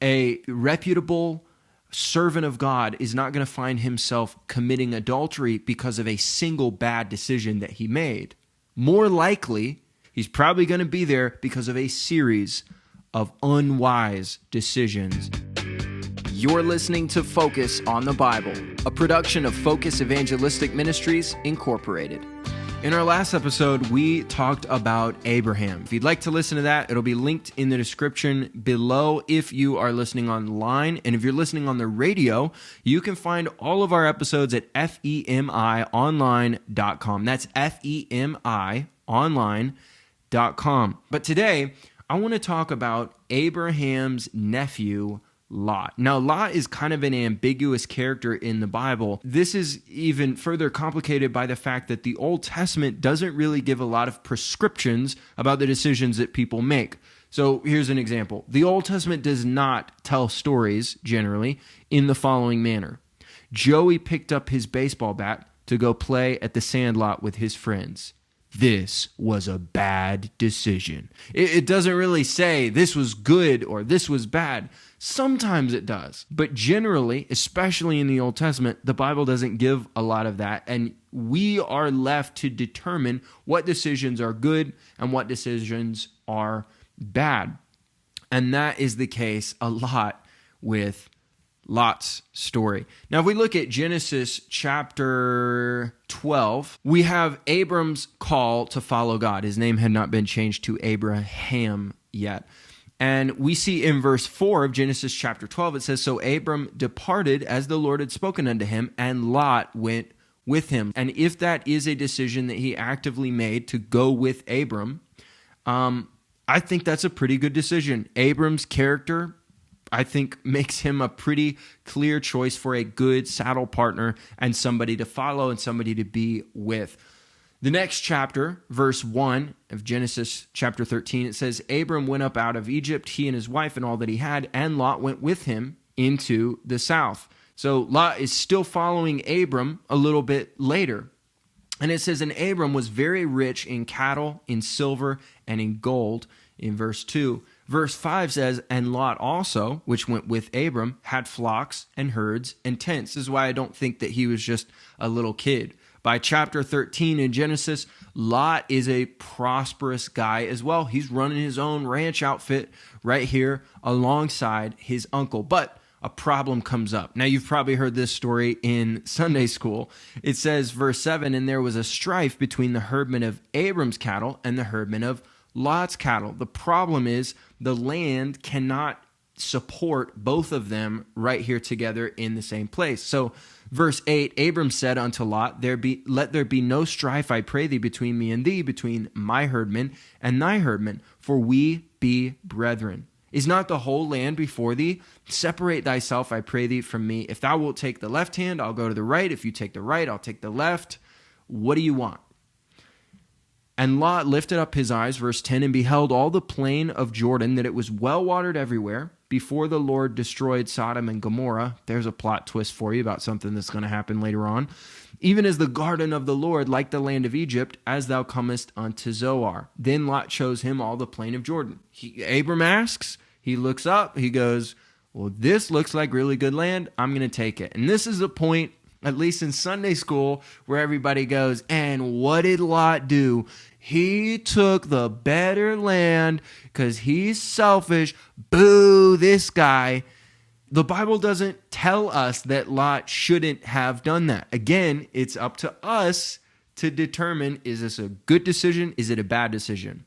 A reputable servant of God is not going to find himself committing adultery because of a single bad decision that he made. More likely, he's probably going to be there because of a series of unwise decisions. You're listening to Focus on the Bible, a production of Focus Evangelistic Ministries, Incorporated. In our last episode, we talked about Abraham. If you'd like to listen to that, it'll be linked in the description below if you are listening online. And if you're listening on the radio, you can find all of our episodes at femiionline.com. That's femiionline.com. But today, I want to talk about Abraham's nephew, Lot. Now, Lot is kind of an ambiguous character in the Bible. This is even further complicated by the fact that the Old Testament doesn't really give a lot of prescriptions about the decisions that people make. So here's an example. The Old Testament does not tell stories, generally, in the following manner. Joey picked up his baseball bat to go play at the sandlot with his friends. This was a bad decision. It doesn't really say this was good or this was bad. Sometimes it does. But generally, especially in the Old Testament, the Bible doesn't give a lot of that. And we are left to determine what decisions are good and what decisions are bad. And that is the case a lot with Lot's story. Now, if we look at Genesis chapter 12, we have Abram's call to follow God. His name had not been changed to Abraham yet. And we see in verse 4 of Genesis chapter 12, it says, "So Abram departed as the Lord had spoken unto him, and Lot went with him." And if that is a decision that he actively made to go with Abram, I think that's a pretty good decision. Abram's character, I think, makes him a pretty clear choice for a good saddle partner and somebody to follow and somebody to be with. The next chapter, verse 1 of Genesis chapter 13, it says, "Abram went up out of Egypt, he and his wife and all that he had, and Lot went with him into the south." So Lot is still following Abram a little bit later. And it says, "And Abram was very rich in cattle, in silver, and in gold," in verse 2. Verse 5 says, "And Lot also, which went with Abram, had flocks and herds and tents." This is why I don't think that he was just a little kid. By chapter 13 in Genesis, Lot is a prosperous guy as well. He's running his own ranch outfit right here alongside his uncle. But a problem comes up. Now, you've probably heard this story in Sunday school. It says, verse 7, "And there was a strife between the herdmen of Abram's cattle and the herdmen of Lot's cattle." The problem is the land cannot support both of them right here together in the same place. So verse 8, "Abram said unto Lot, Let there be no strife, I pray thee, between me and thee, between my herdmen and thy herdmen, for we be brethren. Is not the whole land before thee? Separate thyself, I pray thee, from me. If thou wilt take the left hand, I'll go to the right. If you take the right, I'll take the left. What do you want?" And Lot lifted up his eyes, verse 10, "and beheld all the plain of Jordan, that it was well watered everywhere, before the Lord destroyed Sodom and Gomorrah." There's a plot twist for you about something that's going to happen later on. "Even as the garden of the Lord, like the land of Egypt, as thou comest unto Zoar. Then Lot chose him all the plain of Jordan." Abram asks, he looks up, he goes, "Well, this looks like really good land. I'm going to take it." And this is a point, at least in Sunday school, where everybody goes, "And what did Lot do? He took the better land because he's selfish. Boo, this guy." The Bible doesn't tell us that Lot shouldn't have done that. Again, it's up to us to determine, is this a good decision? Is it a bad decision?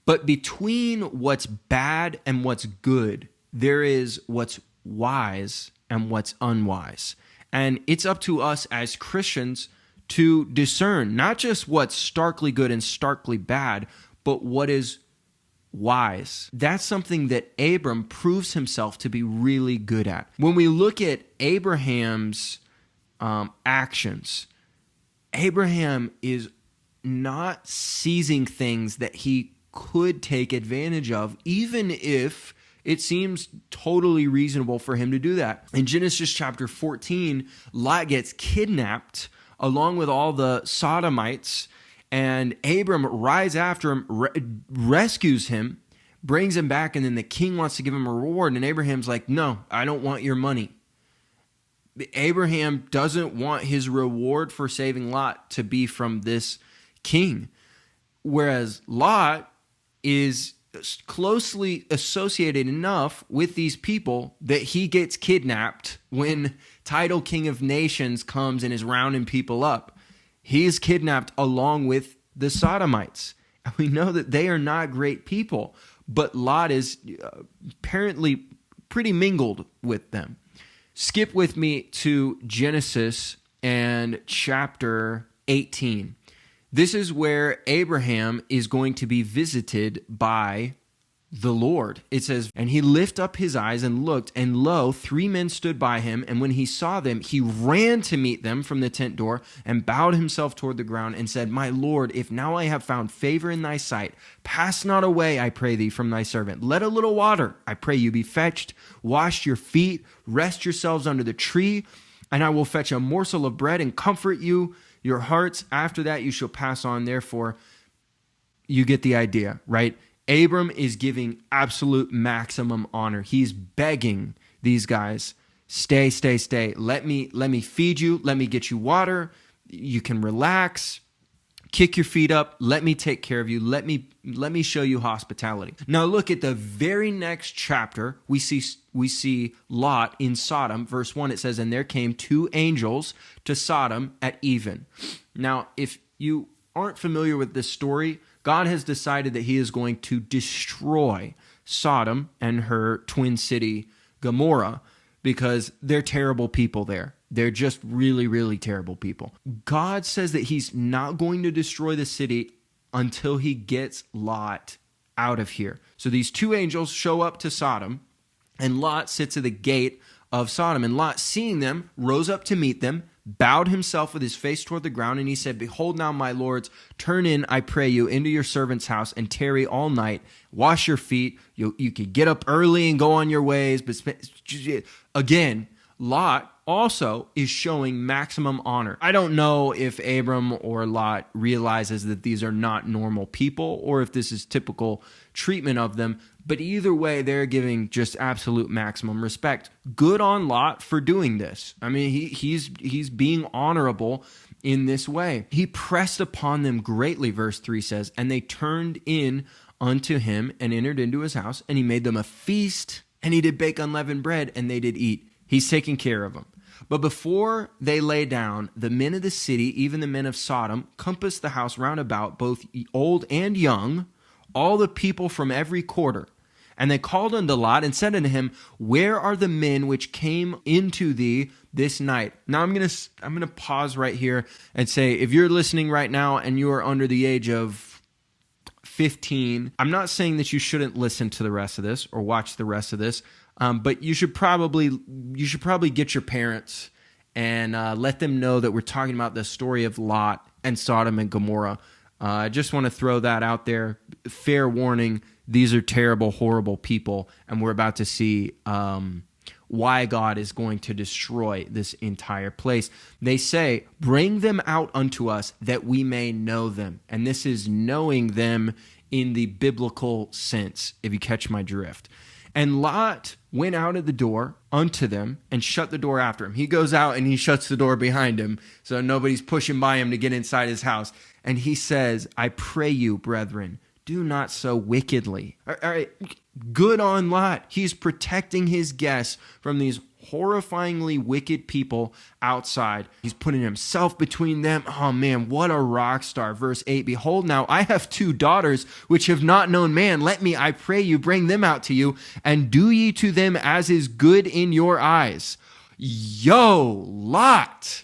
But between what's bad and what's good, there is what's wise and what's unwise. And it's up to us as Christians to discern not just what's starkly good and starkly bad, but what is wise. That's something that Abram proves himself to be really good at. When we look at Abraham's actions, Abraham is not seizing things that he could take advantage of, even if it seems totally reasonable for him to do that. In Genesis chapter 14, Lot gets kidnapped along with all the Sodomites, and Abram rides after him, rescues him, brings him back, and then the king wants to give him a reward, and Abraham's like, no, I don't want your money. Abraham doesn't want his reward for saving Lot to be from this king, whereas Lot is closely associated enough with these people that he gets kidnapped when title king of nations comes and is rounding people up. He is kidnapped along with the Sodomites. And we know that they are not great people, but Lot is apparently pretty mingled with them. Skip with me to Genesis and chapter 18. This is where Abraham is going to be visited by the Lord. It says, and he lifted up his eyes and looked, and lo, 3 men stood by him. And when he saw them, he ran to meet them from the tent door and bowed himself toward the ground and said, my Lord, if now I have found favor in thy sight, pass not away, I pray thee, from thy servant. Let a little water, I pray you, be fetched. Wash your feet, rest yourselves under the tree, and I will fetch a morsel of bread and comfort you. Your hearts, after that you shall pass on. Therefore, you get the idea, right? Abram is giving absolute maximum honor. He's begging these guys, stay. Let me feed you. Let me get you water. You can relax. Kick your feet up. Let me take care of you. Let me show you hospitality. Now look at the very next chapter. We see Lot in Sodom. Verse 1, it says, and there came 2 angels to Sodom at even. Now, if you aren't familiar with this story, God has decided that he is going to destroy Sodom and her twin city, Gomorrah, because they're terrible people there. They're just really, really terrible people. God says that he's not going to destroy the city until he gets Lot out of here. So these 2 angels show up to Sodom, and Lot sits at the gate of Sodom. And Lot, seeing them, rose up to meet them, bowed himself with his face toward the ground, and he said, behold now, my lords, turn in, I pray you, into your servant's house and tarry all night. Wash your feet. You could get up early and go on your ways. But again, Lot also is showing maximum honor. I don't know if Abram or Lot realizes that these are not normal people or if this is typical treatment of them, but either way, they're giving just absolute maximum respect. Good on Lot for doing this. I mean, he's being honorable in this way. He pressed upon them greatly, verse 3 says, and they turned in unto him and entered into his house, and he made them a feast, and he did bake unleavened bread, and they did eat. He's taking care of them. But before they lay down, the men of the city, even the men of Sodom, compassed the house round about, both old and young, all the people from every quarter. And they called unto Lot and said unto him, where are the men which came into thee this night? Now I'm gonna pause right here and say, if you're listening right now and you are under the age of 15, I'm not saying that you shouldn't listen to the rest of this or watch the rest of this. But you should probably get your parents and let them know that we're talking about the story of Lot and Sodom and Gomorrah. I just want to throw that out there. Fair warning, these are terrible, horrible people, and we're about to see why God is going to destroy this entire place. They say, bring them out unto us that we may know them. And this is knowing them in the biblical sense, if you catch my drift. And Lot went out of the door unto them and shut the door after him. He goes out and he shuts the door behind him so nobody's pushing by him to get inside his house. And he says, I pray you, brethren, do not so wickedly. All right, good on Lot. He's protecting his guests from these horrifyingly wicked people outside. He's putting himself between them. Oh man, what a rock star. Verse 8, behold, now I have 2 daughters which have not known man. Let me, I pray you, bring them out to you, and do ye to them as is good in your eyes. Yo, Lot,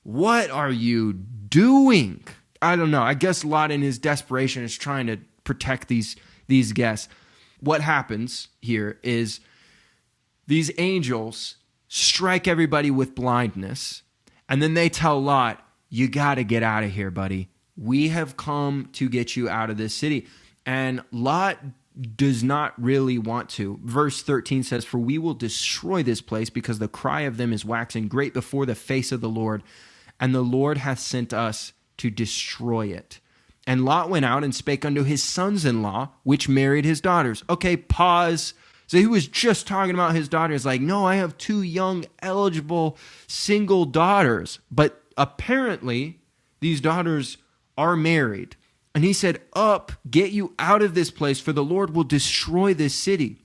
what are you doing? I don't know. I guess Lot in his desperation is trying to protect these guests. What happens here is these angels strike everybody with blindness, and then they tell Lot, you got to get out of here, buddy. We have come to get you out of this city. And Lot does not really want to. Verse 13 says, for we will destroy this place because the cry of them is waxing great before the face of the Lord, and the Lord hath sent us to destroy it. And Lot went out and spake unto his sons-in-law, which married his daughters. Okay, pause. So he was just talking about his daughters, like, no, I have 2 young, eligible, single daughters. But apparently, these daughters are married. And he said, up, get you out of this place, for the Lord will destroy this city.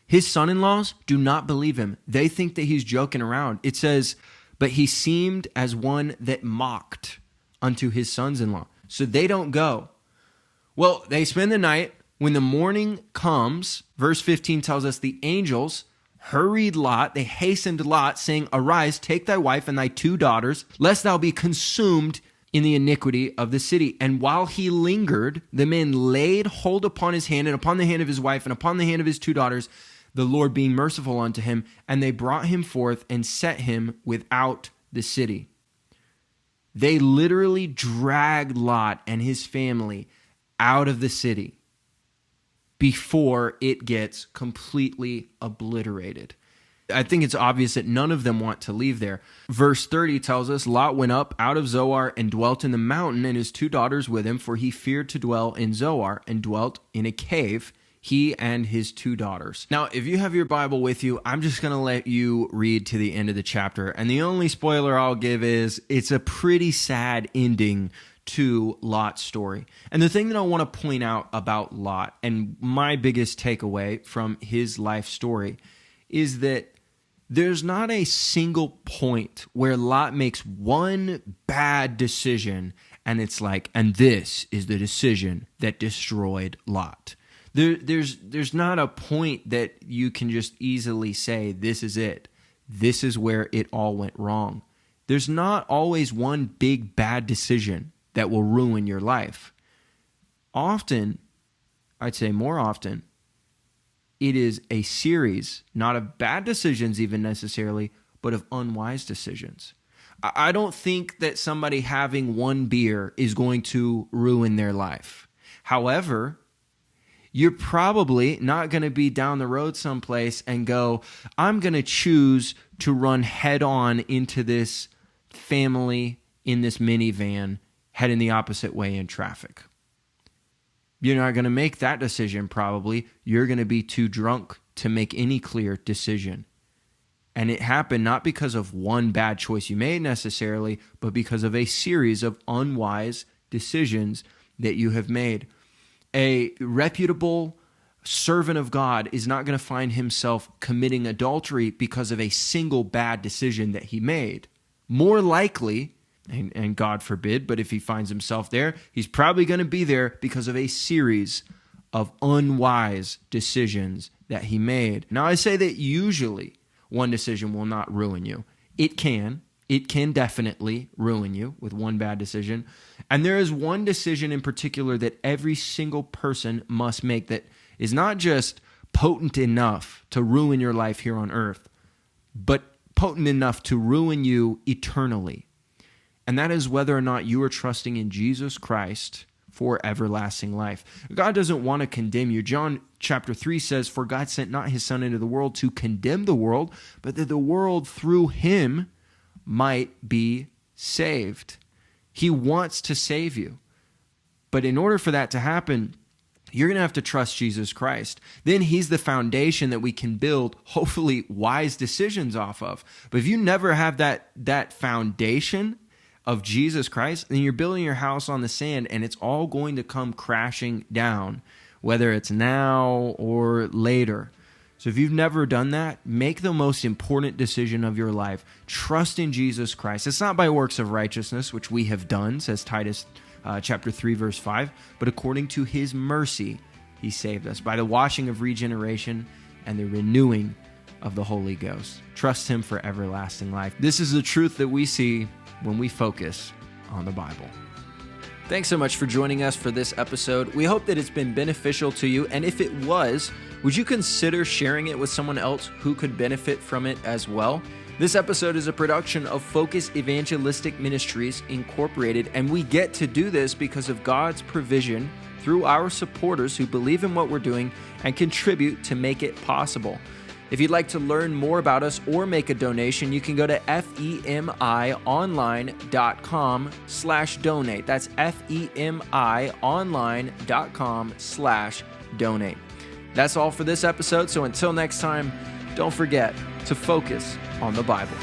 His son-in-laws do not believe him. They think that he's joking around. It says, but he seemed as one that mocked unto his sons-in-law. So they don't go. Well, they spend the night. When the morning comes, verse 15 tells us the angels hurried Lot, they hastened Lot, saying, arise, take thy wife and thy 2 daughters, lest thou be consumed in the iniquity of the city. And while he lingered, the men laid hold upon his hand and upon the hand of his wife and upon the hand of his 2 daughters, the Lord being merciful unto him. And they brought him forth and set him without the city. They literally dragged Lot and his family out of the city before it gets completely obliterated. I think it's obvious that none of them want to leave there. Verse 30 tells us, Lot went up out of Zoar and dwelt in the mountain, and his 2 daughters with him, for he feared to dwell in Zoar, and dwelt in a cave, he and his 2 daughters. Now, if you have your Bible with you, I'm just going to let you read to the end of the chapter. And the only spoiler I'll give is it's a pretty sad ending to Lot's story. And the thing that I want to point out about Lot, and my biggest takeaway from his life story, is that there's not a single point where Lot makes one bad decision and it's like, and this is the decision that destroyed Lot. There's not a point that you can just easily say, this is it. This is where it all went wrong. There's not always one big bad decision that will ruin your life. Often, I'd say more often, it is a series, not of bad decisions even necessarily, but of unwise decisions. I don't think that somebody having one beer is going to ruin their life. However, you're probably not going to be down the road someplace and go, I'm going to choose to run head on into this family in this minivan heading the opposite way in traffic. You're not going to make that decision probably. You're going to be too drunk to make any clear decision. And it happened not because of one bad choice you made necessarily, but because of a series of unwise decisions that you have made. A reputable servant of God is not going to find himself committing adultery because of a single bad decision that he made. More likely, and God forbid, but if he finds himself there, he's probably going to be there because of a series of unwise decisions that he made. Now, I say that usually one decision will not ruin you. It can definitely ruin you with one bad decision. And there is one decision in particular that every single person must make that is not just potent enough to ruin your life here on earth, but potent enough to ruin you eternally. And that is whether or not you are trusting in Jesus Christ for everlasting life. God doesn't want to condemn you. John chapter 3 says, for God sent not his Son into the world to condemn the world, but that the world through him might be saved. He wants to save you. But in order for that to happen, you're going to have to trust Jesus Christ. Then he's the foundation that we can build, hopefully, wise decisions off of. But if you never have that foundation of Jesus Christ, then you're building your house on the sand, and it's all going to come crashing down, whether it's now or later. So if you've never done that, make the most important decision of your life. Trust in Jesus Christ. It's not by works of righteousness, which we have done, says Titus chapter 3, verse 5, but according to his mercy, he saved us by the washing of regeneration and the renewing of the Holy Ghost. Trust him for everlasting life. This is the truth that we see when we focus on the Bible. Thanks so much for joining us for this episode. We hope that it's been beneficial to you, and if it was, would you consider sharing it with someone else who could benefit from it as well? This episode is a production of Focus Evangelistic Ministries, Incorporated, and we get to do this because of God's provision through our supporters who believe in what we're doing and contribute to make it possible. If you'd like to learn more about us or make a donation, you can go to femionline.com/donate. That's femionline.com/donate. That's all for this episode. So until next time, don't forget to focus on the Bible.